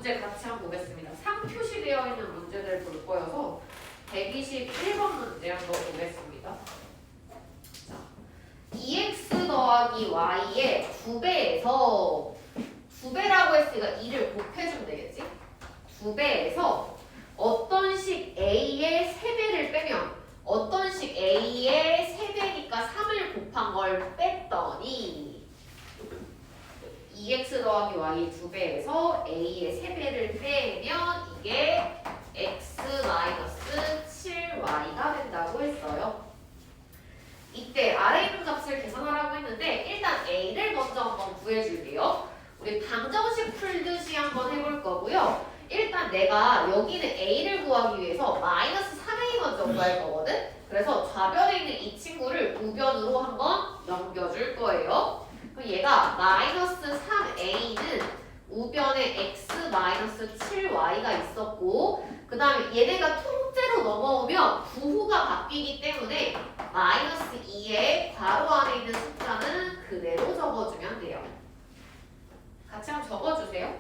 문제 같이 한번 보겠습니다. 3표시 되어 있는 문제들 볼 거여서 121번 문제 한번 보겠습니다. 자, 2x 더하기 y의 2배에서 2배라고 했으니까 2를 곱해주면 되겠지? 2배에서 어떤 식 a의 3배를 빼면 어떤 식 a의 3배니까 3을 곱한 걸 뺐더니 2x 더하기 y 2배에서 a의 3배를 빼면 이게 x 7y가 된다고 했어요. 이때 아래 있는 값을 계산하라고 했는데 일단 a를 먼저 한번 구해줄게요. 우리 방정식 풀듯이 한번 해볼 거고요. 일단 내가 여기는 a를 구하기 위해서 마이너스 3a 먼저 구할 거거든. 그래서 좌변에 있는 이 친구를 우변으로 한번 넘겨줄 거예요. 그럼 얘가 마이너스 3a는 우변에 x 7y가 있었고 그 다음에 얘네가 통째로 넘어오면 부호가 바뀌기 때문에 마이너스 2의 괄호 안에 있는 숫자는 그대로 적어주면 돼요. 같이 한번 적어주세요.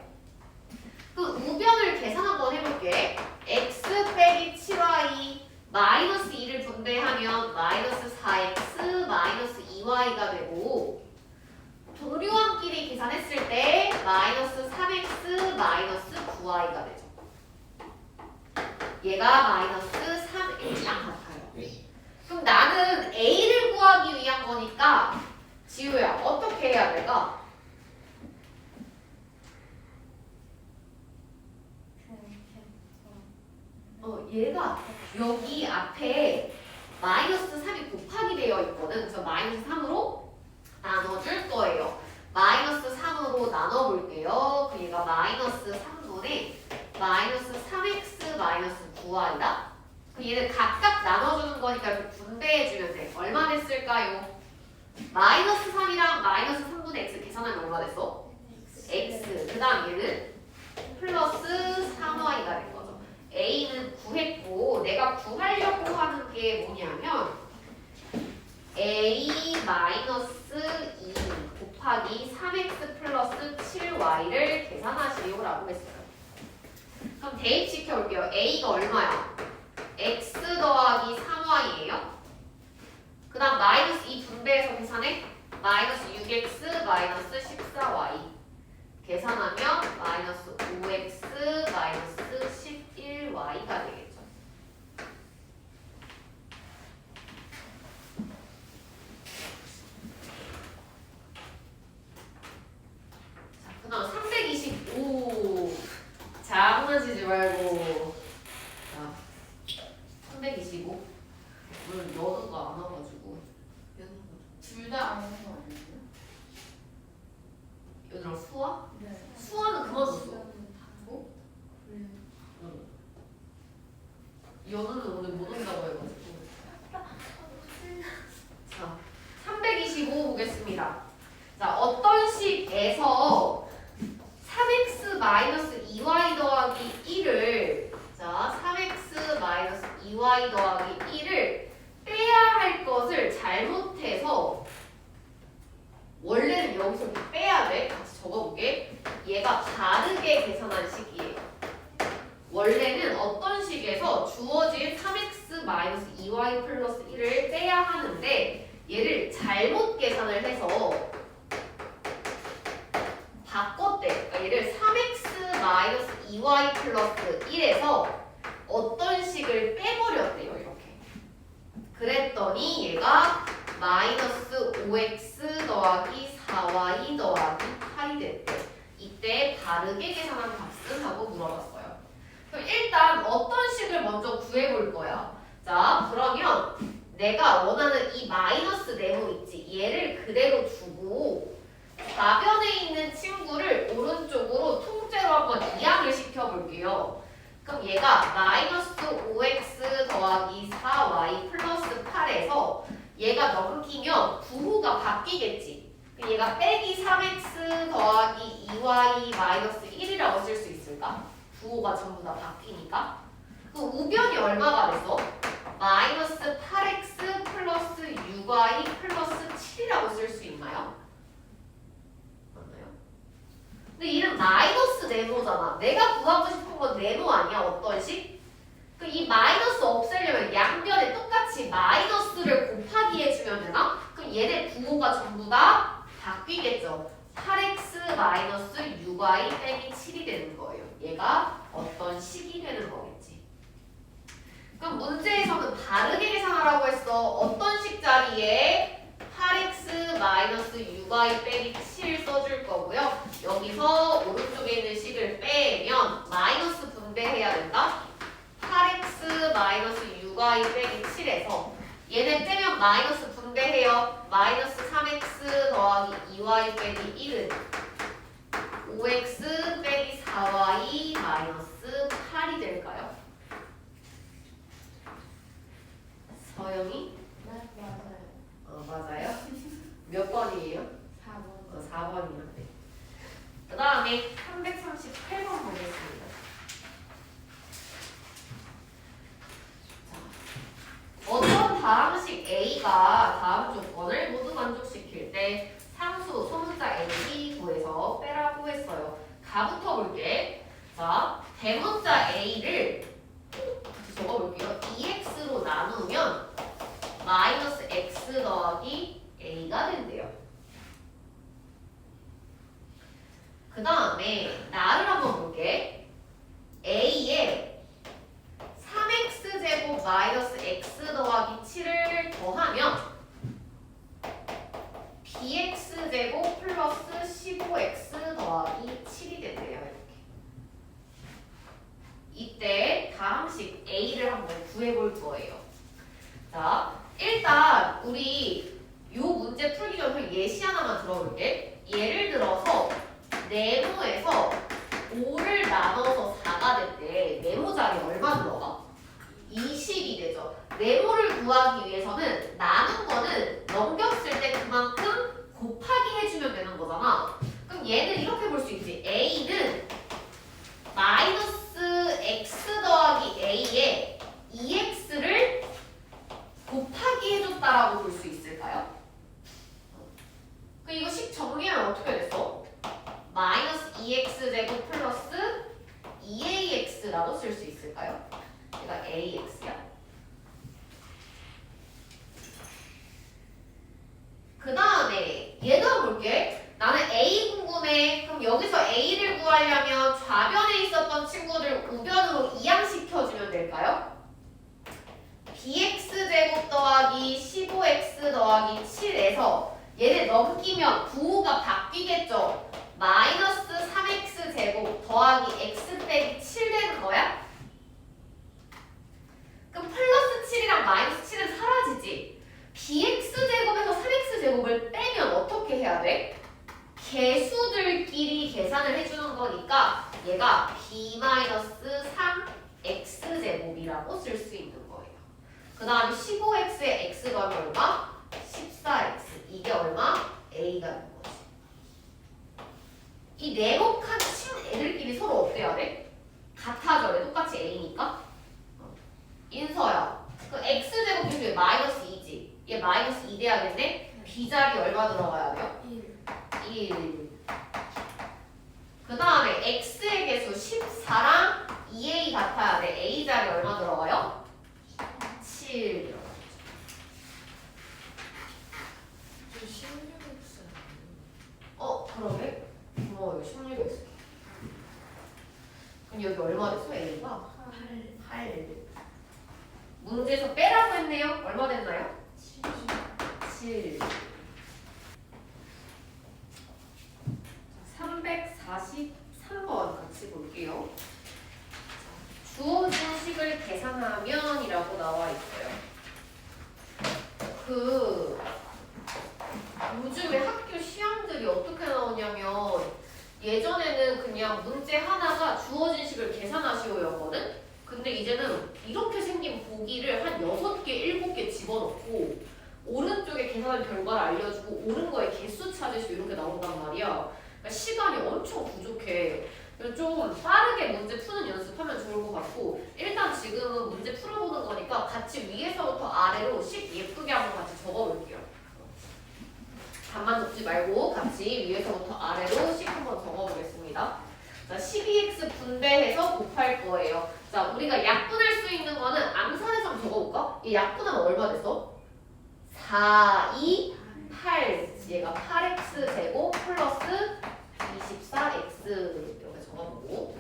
그 우변을 계산 한번 해볼게. x 빼기 7y 마이너스 2를 분배하면 마이너스 4x 마이너스 2y가 되고 동류함끼리 계산했을 때 마이너스 3x 마이너스 9y가 되죠. 얘가 마이너스 3x랑 같아요. 그럼 나는 a를 구하기 위한 거니까 지우야 어떻게 해야 될까? 얘가 여기 앞에 마이너스 3이 곱하기 되어 있거든. 그래서 마이너스 3으로 나눠줄 거예요. 마이너스 3으로 나눠볼게요. 그 얘가 마이너스 3분의 마이너스 3x 마이너스 9y다. 그 얘는 각각 나눠주는 거니까 이렇게 분배해주면 돼. 얼마 됐을까요? 마이너스 3이랑 마이너스 3분의 x 계산하면 얼마 됐어? x. 그 다음 얘는 플러스 3y가 된 거죠. a는 구했고 내가 구하려고 하는 게 뭐냐면 a 마이너스 2 곱하기 3x 플러스 7y를 계산하시오라고 했어요. 그럼 대입시켜 볼게요. a가 얼마야? x 더하기 3y예요. 그 다음 마이너스 2 분배해서 계산해. 마이너스 6x 마이너스 14y 계산하면 마이너스 5x 마이너스 11y가 되겠죠. 자, 그 다음 325 장난치지 말고 자 325 오늘 연우가 안 와가지고 둘 다 안 하는 거 아니에요? 얘들아 수아? 네. 수아는 그만뒀어. 어? 그래요? 응. 연우는 오늘 못 온다고 해가지고. 자, 325 보겠습니다. 자, 어떤 식에서 3x 2y 더하기 1을 자, 3x 2y 더하기 1을 빼야 할 것을 잘못해서 원래는 여기서 이렇게 빼야 돼. 같이 적어볼게. 얘가 다르게 계산한 식이에요. 원래는 어떤 식에서 주어진 3x 2y 플러스 1을 빼야 하는데 얘를 잘못 계산을 해서 바꿨대. 그러니까 얘를 3x 2y 플러스 1에서 어떤 식을 빼버렸대요. 이렇게. 그랬더니 얘가 마이너스 5x 더하기 4y 더하기 8이 됐대. 이때 바르게 계산한 값은? 하고 물어봤어요. 그럼 일단 어떤 식을 먼저 구해볼 거야. 자, 그러면 내가 원하는 이 마이너스 네모 있지? 얘를 그대로 두고 좌변에 있는 친구를 오른쪽으로 통째로 한번 이항을 시켜볼게요. 그럼 얘가 마이너스 5x 더하기 4y 플러스 8에서 얘가 넘기면 부호가 바뀌겠지. 얘가 빼기 3x 더하기 2y 마이너스 1이라고 쓸 수 있을까? 부호가 전부 다 바뀌니까. 그 우변이 얼마가 됐어? 마이너스 8x 플러스 6y 플러스 7이라고 쓸 수 있나요? 맞나요? 근데 얘는 마이너스 네모잖아. 내가 구하고 싶은 건 네모 아니야? 어떤 식? 그 이 마이너스 없애려면 양변에 똑같이 마이너스를 곱하기 해주면 되나? 그럼 얘네 부호가 전부 다 바뀌겠죠. 8x 마이너스 6y 빼기 7이 되는 거예요. 얘가 어떤 식이 되는 거겠지. 그럼 문제에서는 다르게 계산하라고 했어. 어떤 식 자리에 8x 마이너스 6y 빼기 7 써줄 거고요. 여기서 오른쪽에 있는 식을 빼면 마이너스 분배해야 된다. 8x 마이너스 6y 빼기 7에서 얘네 떼면 마이너스 분배해요. 마이너스 3x 더하기 2y 빼기 1은 5x 빼기 4y 마이너스 8이 될까요? 서영이? 네, 맞아요. 맞아요. 몇 번이에요? 4번. 4번이요. 네. 그 다음에 338번 보겠습니다. 어떤 다항식 A가 다음 조건을 모두 만족시킬 때 상수 소문자 A, B구에서 빼라고 했어요. 가부터 볼게. 자, 대문자 A를 같이 적어볼게요. 2x로 나누면 마이너스 x 더하기 A가 된대요. 그 다음에 나를 한번 볼게. A에 3x제곱 마이너스 x 더하기 7을 더하면 bx제곱 플러스 15x 더하기 7이 된대요. 이렇게. 이때 다항식 A를 한번 구해볼 거예요. 자, 일단 우리 요 문제 풀기 전에 예시 하나만 들어볼게. 예를 들어서 네모에서 5를 나눠서 4가 됐대. 네모 자리 얼마 들어가? 20이 되죠. 네모를 구하기 위해서는 나눈 거는 넘겼을 때 그만큼 곱하기 해주면 되는 거잖아. 그럼 얘는 이렇게 볼 수 있지. A는 마이너스 x 더하기 A에 2x를 곱하기 해줬다라고 볼 수 있을까요? 그 이거 식 정리하면 어떻게 됐어? 마이너스 2x제곱 플러스 2ax라고 쓸 수 있을까요? 얘가 ax야. 그 다음에 얘도 볼게. 나는 a 궁금해. 그럼 여기서 a를 구하려면 좌변에 있었던 친구들 우변으로 이항시켜주면 될까요? bx제곱 더하기 15x 더하기 7에서 얘를 넘기면 부호가 바뀌겠죠. 마이너스 3x 제곱 더하기 x 빼기 7 되는 거야? 그럼 플러스 7이랑 마이너스 7은 사라지지. bx 제곱에서 3x 제곱을 빼면 어떻게 해야 돼? 개수들끼리 계산을 해주는 거니까 얘가 b 마이너스 3x 제곱이라고 쓸 수 있는 거예요. 그 다음에 15x에 x가 얼마? 14x. 이게 얼마? a가 되는 거지. 이 네모칸 친 애들끼리 서로 어때야 돼? 같아져. 왜 똑같이 a니까? 인서야. 그 x제곱 비교에 마이너스 2지. 얘 마이너스 2 돼야겠네? b자리 얼마 들어가야 돼요? 1. 그 다음에 x의 개수 14랑 2a 같아야 돼. a자리 얼마 들어가요? 7 들어가죠. 저 16x. 그러게? 이거 16x. 그럼 여기 얼마 됐어? a가? 8. 문제에서 빼라고 했네요. 얼마 됐나요? 7. 343번 같이 볼게요. 주어진 식을 계산하면이라고 나와 있어요. 요즘에 학교 시험들이 어떻게 나오냐면 예전에는 그냥 문제 하나가 주어진 식을 계산하시오였거든? 근데 이제는 이렇게 생긴 보기를 한 6개, 7개 집어넣고 오른쪽에 계산 결과를 알려주고 옳은 거에 개수 찾으시오 이렇게 나온단 말이야. 그러니까 시간이 엄청 부족해. 그래서 좀 빠르게 문제 푸는 연습하면 좋을 것 같고 일단 지금은 문제 풀어보는 거니까 같이 위에서부터 아래로 식 예쁘게 한번 같이 적어볼게요. 답만 적지 말고 같이 위에서부터 아래로 식 한번 적어보겠습니다. 자, 12x 분배해서 곱할 거예요. 자, 우리가 약분할 수 있는 거는 암산해서 한번 적어볼까? 이 약분하면 얼마 됐어? 4, 2, 8. 얘가 8x 제곱 플러스 24x 이렇게 적어보고.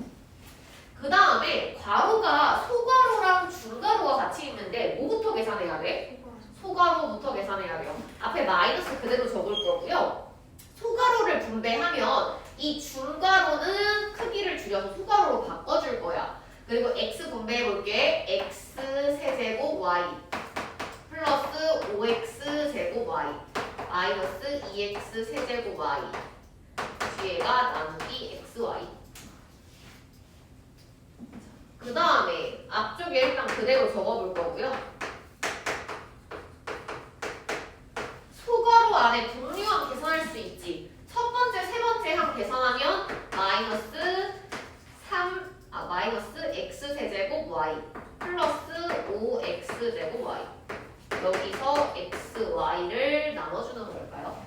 그 다음에 괄호가 소괄호랑 중괄호가 같이 있는데 뭐부터 계산해야 돼? 소괄호부터 계산해야 돼요. 앞에 마이너스 그대로 적을 거고요. 소괄호를 분배하면 이 중괄호는 크기를 줄여서 소괄호로 바꿔줄 거야. 그리고 x 분배해볼게. x 세제곱 y 플러스 5x 제곱 y 마이너스 2x 세제곱 y 뒤에가 나누기 xy. 그 다음에 앞쪽에 일단 그대로 적어볼 거고요. 소괄호 안에 분류함 계산할 수 있지. 첫 번째, 세 번째 항 계산하면 마이너스 x 세제곱 y 플러스 5x 제곱 y. 여기서 x, y를 나눠주는 걸까요?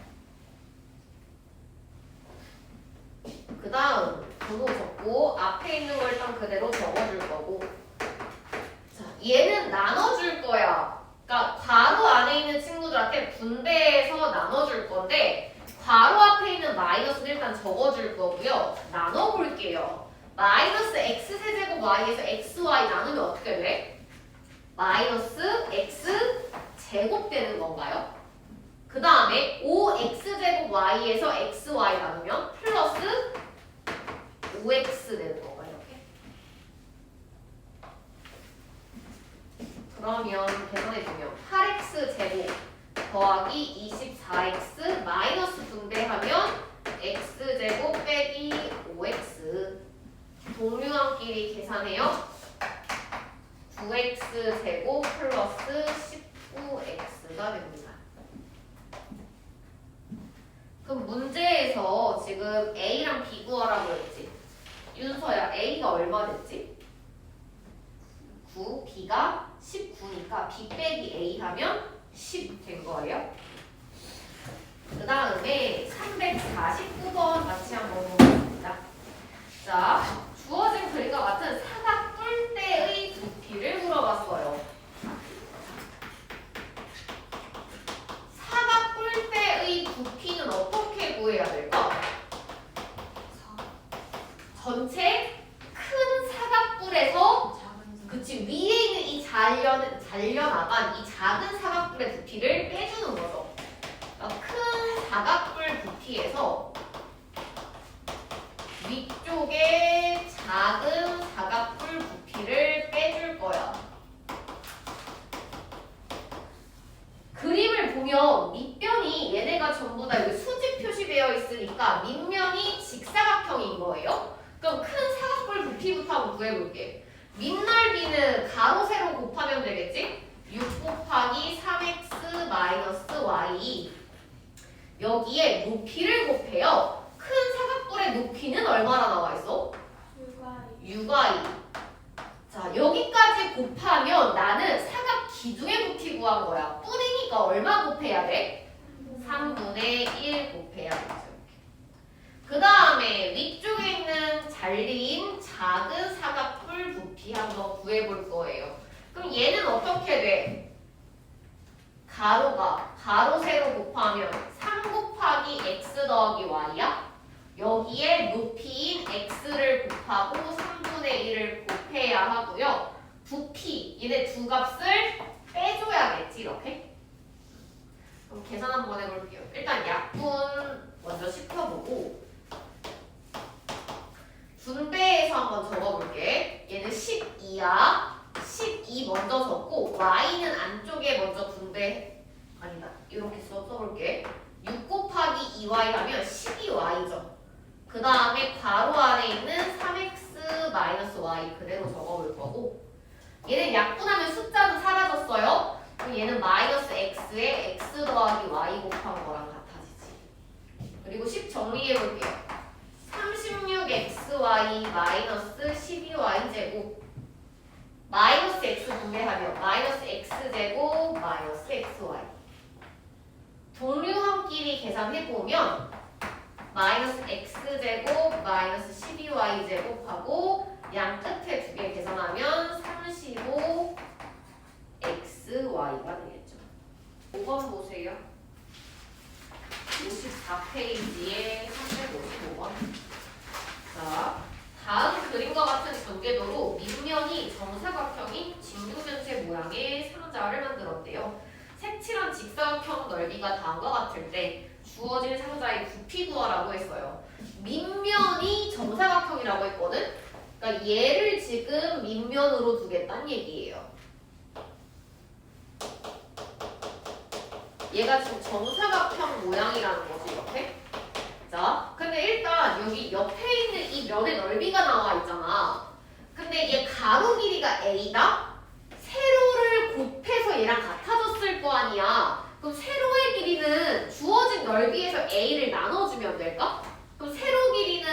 그 다음 번호 적고 앞에 있는 걸 일단 그대로 적어줄 거고. 자, 얘는 나눠줄 거야. 그러니까 괄호 안에 있는 친구들한테 분배해서 나눠줄 건데 괄호 앞에 있는 마이너스는 일단 적어줄 거고요. 나눠볼게요. 마이너스 x 세제곱 y에서 xy 나누면 어떻게 돼? 마이너스 x 제곱 되는 건가요? 그 다음에 5x 제곱 y에서 xy 나누면 플러스 5x 되는 건가요? 이렇게? 그러면 계산해보면 8x 제곱 더하기 24x 마이너스 분배하면 x 제곱 빼기 5x 동류함끼리 계산해요. 9x 제곱 플러스 19x가 됩니다. 그럼 문제에서 지금 a랑 b 구하라고 했지. 윤서야, a가 얼마 됐지? 9, b가 19니까 b 빼기 a 하면 10 된 거예요. 그 다음에 349번 같이 한번 보겠습니다. 자, 주어진 그림과 같은 사각 뿔대의 두피를 물어봤어요. 사각 뿔대의 부피는 어떻게 구해야 될까? 전체 큰 사각뿔에서 그치 위에 있는 이 잘려나간 이 작은 사각뿔의 부피를 빼주는 거죠. 그러니까 큰 사각뿔 부피에서 위쪽에 작은 사각뿔 부피를 빼줄 거야. 그림을 보면 밑변이 얘네가 전부 다 여기 수직 표시되어 있으니까 밑면이 직사각형인 거예요. 그럼 큰 사각뿔 부피부터 한번 구해볼게. 밑넓이는 가로 세로 곱하면 되겠지? 6 곱하기 3x 마이너스 y 여기에 높이를 곱해요. 큰 사각뿔의 높이는 얼마나 나와 있어? 6y. 자, 여기까지 곱하면 나는 사각 기둥의 부피 구한 거야. 뿔이니까 얼마 곱해야 돼? 3분의 1 곱해야겠죠. 그 다음에 위쪽에 있는 잘린 작은 사각뿔 부피 한번 구해볼 거예요. 그럼 얘는 어떻게 돼? 가로가 가로 세로 곱하면 3 곱하기 x 더하기 y야? 여기에 높이인 x를 곱하고 3분의 1을 곱해야 하고요. 부피, 얘네 두 값을 빼줘야겠지, 이렇게. 그럼 계산 한번 해볼게요. 일단 약분 먼저 시켜보고 분배해서 한번 적어볼게. 얘는 12야. 12 먼저 적고 y는 안쪽에 먼저 분배 아니다. 이렇게 써볼게. 6 곱하기 2y 하면 12y죠. 그 다음에 괄호 안에 있는 3x 마이너스 y 그대로 적어볼 거고 얘는 약분하면 숫자는 사라졌어요. 그럼 얘는 마이너스 x에 x 더하기 y 곱한 거랑 같아지지. 그리고 10 정리해볼게요. 36xy 마이너스 12y 제곱 마이너스 x 분배하면 마이너스 x 제곱 마이너스 xy 동류함끼리 계산해보면 마이너스 x제곱 마이너스 12y제곱하고 양 끝에 두 개 계산하면 35xy가 되겠죠. 5번 보세요. 54페이지에 355번. 자, 다음 그림과 같은 전개도로 밑면이 정사각형인 직육면체 모양의 상자를 만들었대요. 색칠한 직사각형 넓이가 다음과 같을 때 주어진 상자의 부피 구하라고 했어요. 밑면이 정사각형이라고 했거든? 그러니까 얘를 지금 밑면으로 두겠다는 얘기예요. 얘가 지금 정사각형 모양이라는 거지, 이렇게. 자, 근데 일단 여기 옆에 있는 이 면의 넓이가 나와 있잖아. 근데 얘 가로 길이가 A다? 세로를 곱해서 얘랑 같아졌을 거 아니야. 그럼 세로의 길이는 주어진 넓이에서 A를 나눠주면 될까? 그럼 세로 길이는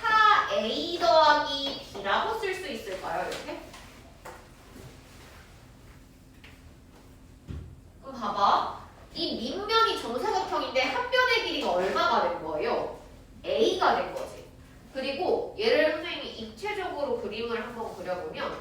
4A 더하기 B라고 쓸 수 있을까요? 이렇게? 그럼 봐봐. 이 밑면이 정사각형인데 한 면의 길이가 얼마가 된 거예요? A가 된 거지. 그리고 얘를 선생님이 입체적으로 그림을 한번 그려보면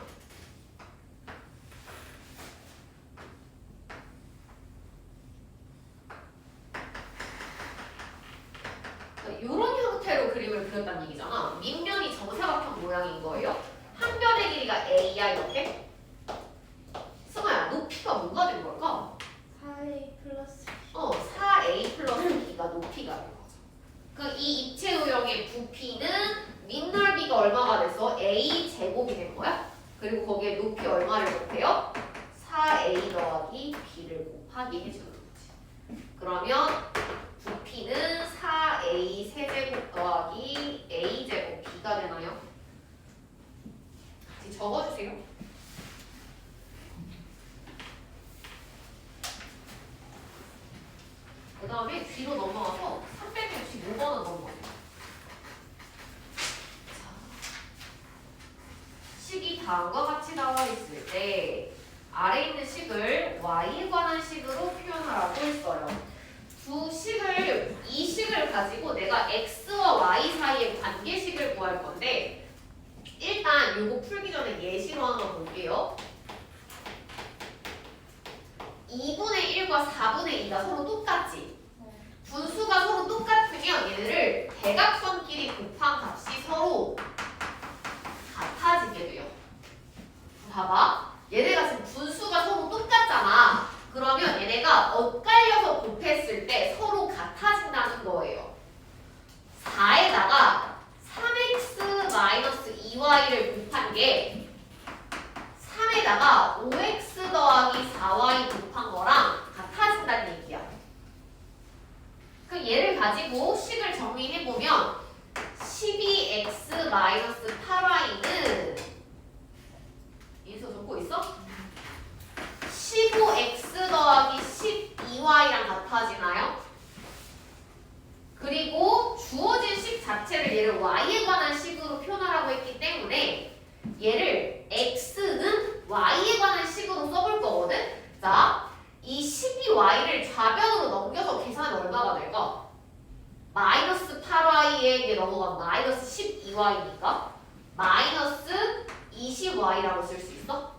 이런 형태로 그림을 그렸다는 얘기잖아. 밑면이 정사각형 모양인 거예요. 한 면의 길이가 A야, 이렇게. 승아야, 높이가 뭐가 된 걸까? 4A 플러스 4A 플러스 B가 높이가 된 거죠. 그 이 입체 유형의 부피는 밑넓이가 얼마가 돼서 A 제곱이 된 거야. 그리고 거기에 높이 얼마를 곱해요? 4A 더하기 B를 곱하기 해주는 거지. 그러면 부피는 4A 세제곱 더하기 A 제곱 B가 되나요? 같이 적어주세요. 그 다음에 뒤로 넘어가서 365번을 넘어가요. 식이 다음과 같이 나와 있을 때 아래 있는 식을 y에 관한 식으로 표현하라고 했어요. 이 식을 가지고 내가 x와 y 사이의 관계식을 구할 건데 일단 이거 풀기 전에 예시로 하나 볼게요. 2분의 1과 4분의 2가 서로 똑같지? 분수가 서로 똑같으면 얘네를 대각선끼리 곱한 값이 서로 같아지게 돼요. 봐봐. 얘네가 지금 분수가 서로 똑같잖아. 그러면 얘네가 엇갈려서 곱했을 때 서로 같아진다는 거예요. 4에다가 3x-2y를 곱한 게 3에다가 5x 더하기 4y 곱한 거랑 같아진다는 얘기야. 그럼 얘를 가지고 식을 정리해보면 12x-8y는 인수 적고 있어? 15x 더하기 12y랑 같아지나요? 그리고 주어진 식 자체를 얘를 y에 관한 식으로 표현하라고 했기 때문에 얘를 x는 y에 관한 식으로 써볼 거거든? 자, 이 12y를 좌변으로 넘겨서 계산하면 얼마가 될까? 마이너스 8y에게 넘어가면 마이너스 12y니까 마이너스 20y라고 쓸 수 있어?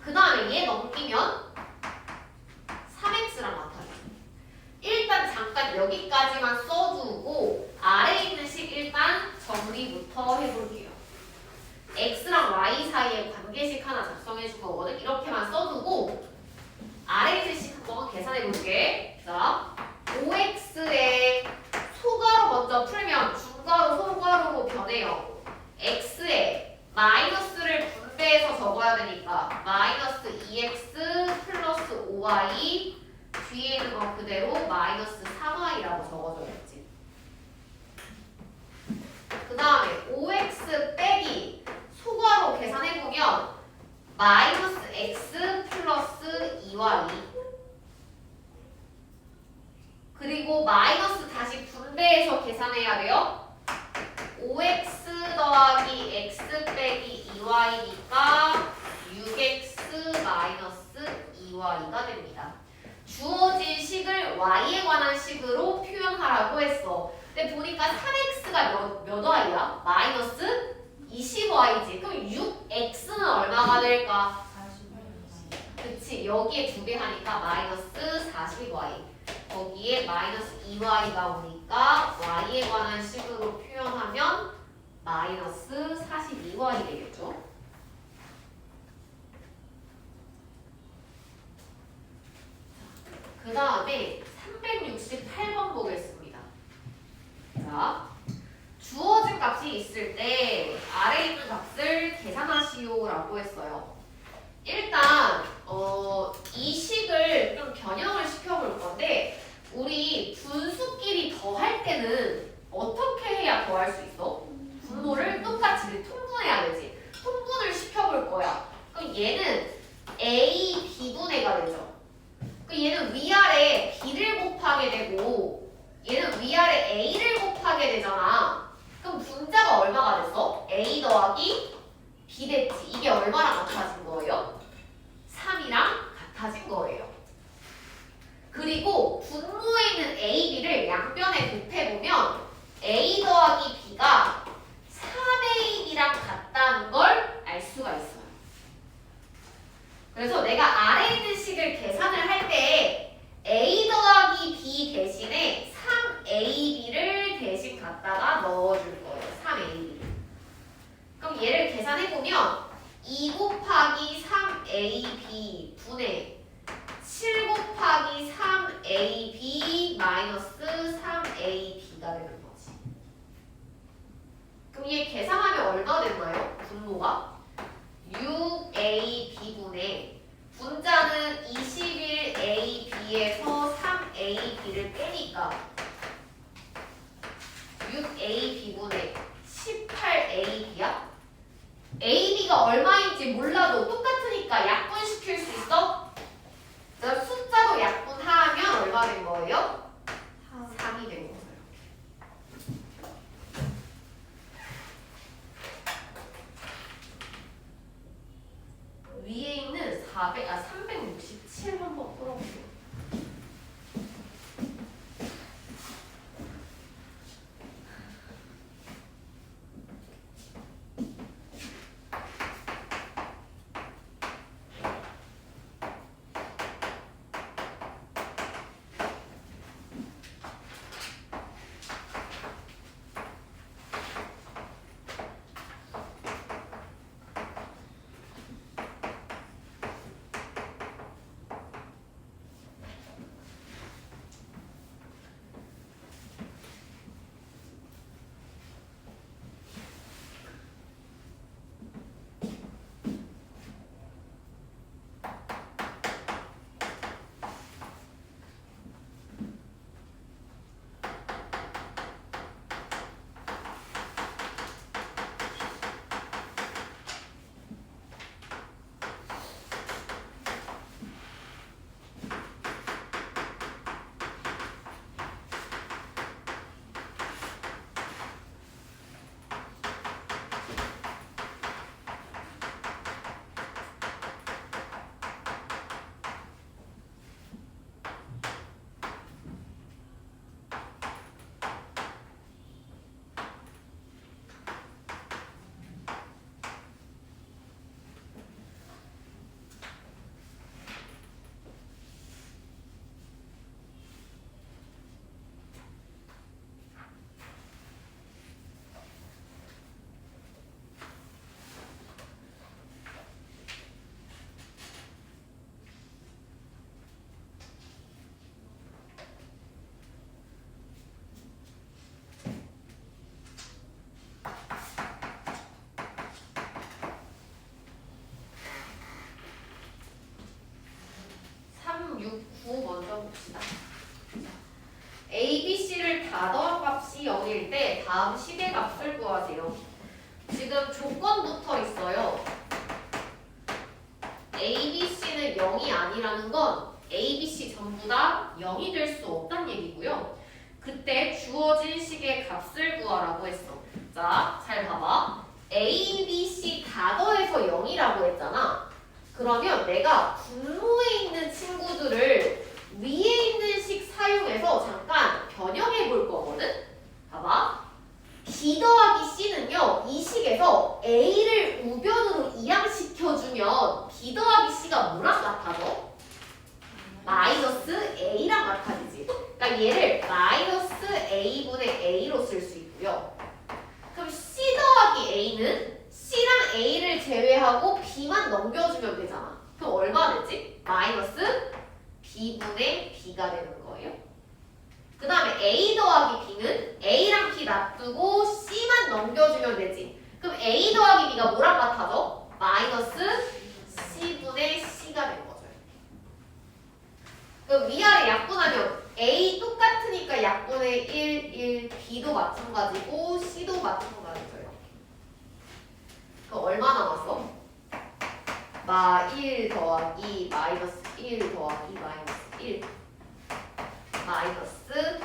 그 다음에 얘 넘기면 3x랑 같아요. 일단 잠깐 여기까지만 써두고 아래에 있는 식 일단 정리부터 해볼게요. x랑 그치, 여기에 2배 하니까 마이너스 40y. 거기에 마이너스 2y가 오니까 y에 관한 식으로 표현하면 마이너스 42y 되겠죠? 그 다음에 368번 보겠습니다. 자, 주어진 값이 있을 때 아래 있는 값을 계산하시오 라고 했어요. 일단 이 식을 좀 변형을 시켜볼 건데 우리 분수끼리 더할 때는 어떻게 해야 더할 수 있어? 분모를 똑같이 통분해야 되지. 통분을 시켜볼 거야. 그럼 얘는 A, B분해가 되죠. 그럼 얘는 위아래 B를 곱하게 되고 얘는 위아래 A를 곱하게 되잖아. 그럼 분자가 얼마가 됐어? A 더하기 B 됐지. 이게 얼마랑 같아진 거예요? 3이랑 같아진 거예요. 그리고 분모에 있는 A, B를 양변에 곱해보면 A 더하기 B가 3AB랑 같다는 걸 알 수가 있어요. 그래서 내가 아래에 있는 식을 계산을 할 때 A 더하기 B 대신에 3AB를 대신 갖다가 넣어줄 거예요. 3AB. 그럼 얘를 계산해보면 2 곱하기 3AB 분의 7 곱하기 3AB 마이너스 3AB가 되는 거지. 그럼 얘 계산하면 얼마 됐나요? 분모가 6AB분의 분자는 21AB에서 3AB를 빼니까 6AB분의 18AB야? AB가 얼마인지 몰라도 똑같으니까 약분시킬 수 있어? 자, 숫자로 약분하면 얼마 된 거예요? 3이 된 거예요. 위에 있는 367 한번 풀어볼게요. 봅시다. A, B, C를 다 더한 값이 0일 때 다음 식의 값을 구하세요. 지금 조건부터 있어요. A, B, C는 0이 아니라는 건 A, B, C 전부 다 0이 될 수 없다는 얘기고요. 그때 주어진 식의 값을 구하라고 했어. 자, 잘 봐봐. A, B, C 다 더해서 0이라고 했잖아. 그러면 내가 분모에 있는 친구들을 위에 있는 식 사용해서 잠깐 변형해 볼 거거든? 봐봐. B 더하기 C는요, 이 식에서 A를 우변으로 이항시켜주면 B 더하기 C가 뭐랑 같아져? 마이너스 A랑 같아지지. 그러니까 얘를 마이너스 A분의 A로 쓸 수 있고요. 그럼 C 더하기 A는 C랑 A를 제외하고 B만 넘겨주면 되잖아. 그럼 얼마 되지? 마이너스 B분의 B가 되는 거예요. 그 다음에 A 더하기 B는 A랑 B 놔두고 C만 넘겨주면 되지. 그럼 A 더하기 B가 뭐랑 같아져? 마이너스 C분의 C가 되는 거죠. 그럼 위아래 약분하면 A 똑같으니까 약분의 1, 1, B도 마찬가지고 C도 마찬가지죠. 이렇게. 그럼 얼마 남았어? 1 더하기 마이너스 1 더하기 마이너스 1 마이너스